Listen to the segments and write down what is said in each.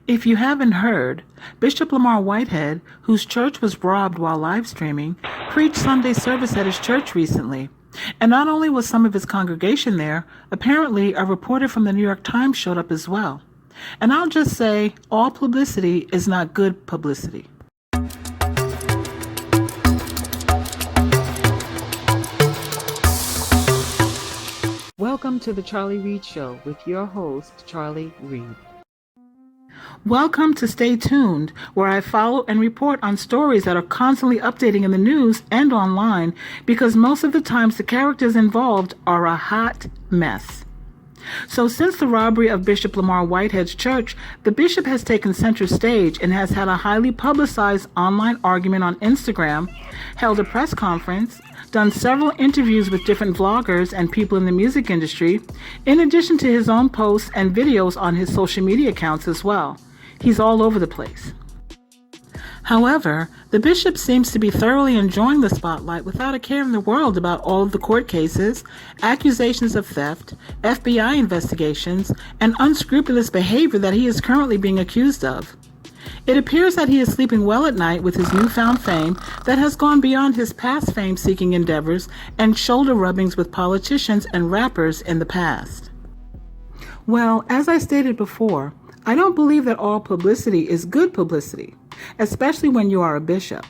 If you haven't heard, Bishop Lamor Whitehead, whose church was robbed while live streaming, preached Sunday service at his church recently. And not only was some of his congregation there, apparently a reporter from the New York Times showed up as well. And I'll just say, all publicity is not good publicity. Welcome to the Charley Reed Show with your host, Charley Reed. Welcome to Stay Tuned, where I follow and report on stories that are constantly updating in the news and online, because most of the times the characters involved are a hot mess. So since the robbery of Bishop Lamor Whitehead's church, the bishop has taken center stage and has had a highly publicized online argument on Instagram, held a press conference, done several interviews with different vloggers and people in the music industry, in addition to his own posts and videos on his social media accounts as well. He's all over the place. However, the bishop seems to be thoroughly enjoying the spotlight without a care in the world about all of the court cases, accusations of theft, FBI investigations, and unscrupulous behavior that he is currently being accused of. It appears that he is sleeping well at night with his newfound fame that has gone beyond his past fame-seeking endeavors and shoulder rubbings with politicians and rappers in the past. Well, as I stated before, I don't believe that all publicity is good publicity, especially when you are a bishop.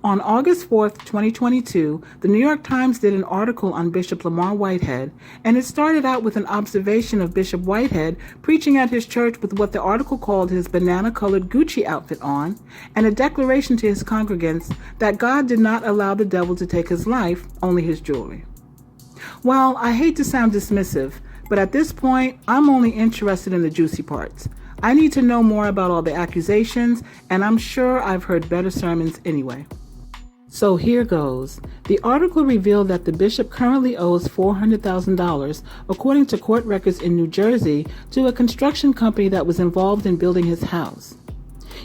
On August 4th, 2022, the New York Times did an article on Bishop Lamor Whitehead, and it started out with an observation of Bishop Whitehead preaching at his church with what the article called his banana-colored Gucci outfit on, and a declaration to his congregants that God did not allow the devil to take his life, only his jewelry. Well, I hate to sound dismissive, but at this point, I'm only interested in the juicy parts. I need to know more about all the accusations, and I'm sure I've heard better sermons anyway. So here goes. The article revealed that the bishop currently owes $400,000, according to court records in New Jersey, to a construction company that was involved in building his house.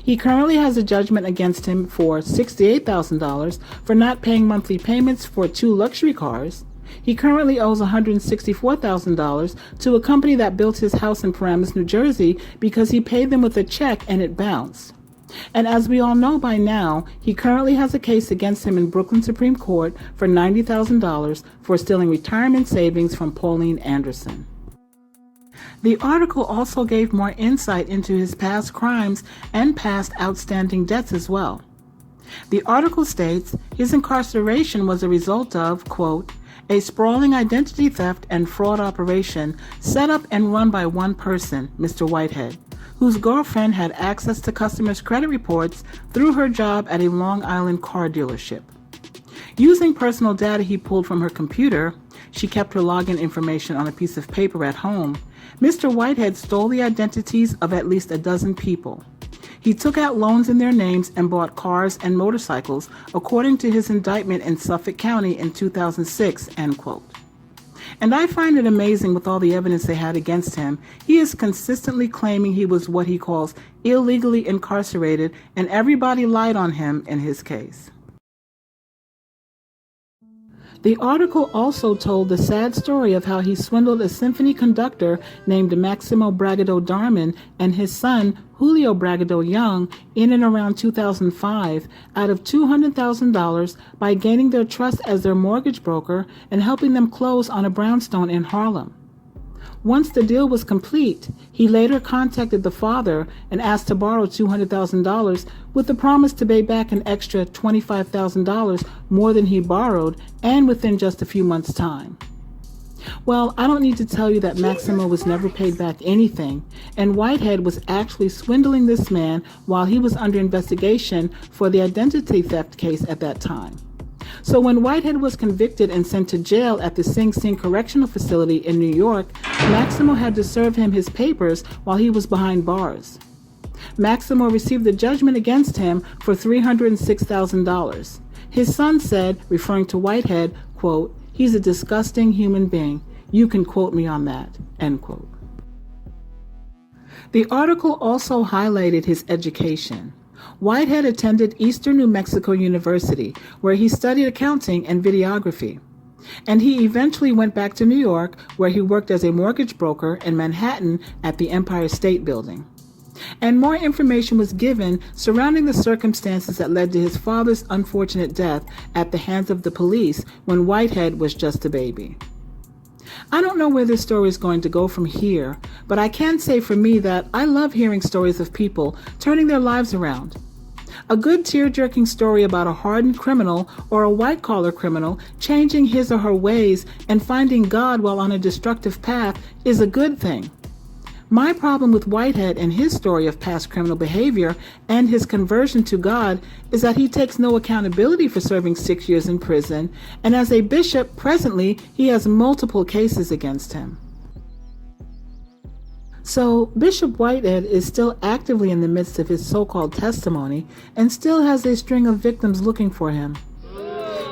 He currently has a judgment against him for $68,000 for not paying monthly payments for 2 luxury cars. He currently owes $164,000 to a company that built his house in Paramus, New Jersey, because he paid them with a check and it bounced. And as we all know by now, he currently has a case against him in Brooklyn Supreme Court for $90,000 for stealing retirement savings from Pauline Anderson. The article also gave more insight into his past crimes and past outstanding debts as well. The article states his incarceration was a result of, quote, a sprawling identity theft and fraud operation set up and run by one person, Mr. Whitehead, whose girlfriend had access to customers' credit reports through her job at a Long Island car dealership. Using personal data he pulled from her computer, she kept her login information on a piece of paper at home, Mr. Whitehead stole the identities of at least a dozen people. He took out loans in their names and bought cars and motorcycles, according to his indictment in Suffolk County in 2006, end quote. And I find it amazing with all the evidence they had against him, he is consistently claiming he was what he calls illegally incarcerated, and everybody lied on him in his case. The article also told the sad story of how he swindled a symphony conductor named Maximo Bragado Darman and his son, Julio Bragado Young, in and around 2005 out of $200,000 by gaining their trust as their mortgage broker and helping them close on a brownstone in Harlem. Once the deal was complete, he later contacted the father and asked to borrow $200,000 with the promise to pay back an extra $25,000 more than he borrowed, and within just a few months' time. Well, I don't need to tell you that Maximo was never paid back anything, and Whitehead was actually swindling this man while he was under investigation for the identity theft case at that time. So when Whitehead was convicted and sent to jail at the Sing Sing Correctional Facility in New York, Maximo had to serve him his papers while he was behind bars. Maximo received the judgment against him for $306,000. His son said, referring to Whitehead, quote, he's a disgusting human being. You can quote me on that, end quote. The article also highlighted his education. Whitehead attended Eastern New Mexico University, where he studied accounting and videography. And he eventually went back to New York, where he worked as a mortgage broker in Manhattan at the Empire State Building. And more information was given surrounding the circumstances that led to his father's unfortunate death at the hands of the police when Whitehead was just a baby. I don't know where this story is going to go from here, but I can say for me that I love hearing stories of people turning their lives around. A good tear-jerking story about a hardened criminal or a white-collar criminal changing his or her ways and finding God while on a destructive path is a good thing. My problem with Whitehead and his story of past criminal behavior and his conversion to God is that he takes no accountability for serving 6 years in prison, and as a bishop, presently, he has multiple cases against him. So, Bishop Whitehead is still actively in the midst of his so-called testimony and still has a string of victims looking for him.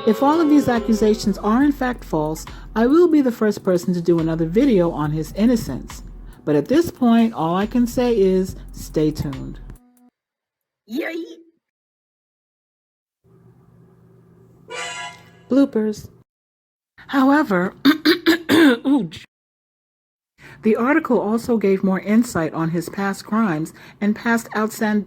If all of these accusations are in fact false, I will be the first person to do another video on his innocence. But at this point, all I can say is stay tuned. Yay! Bloopers. However, the article also gave more insight on his past crimes and past outstanding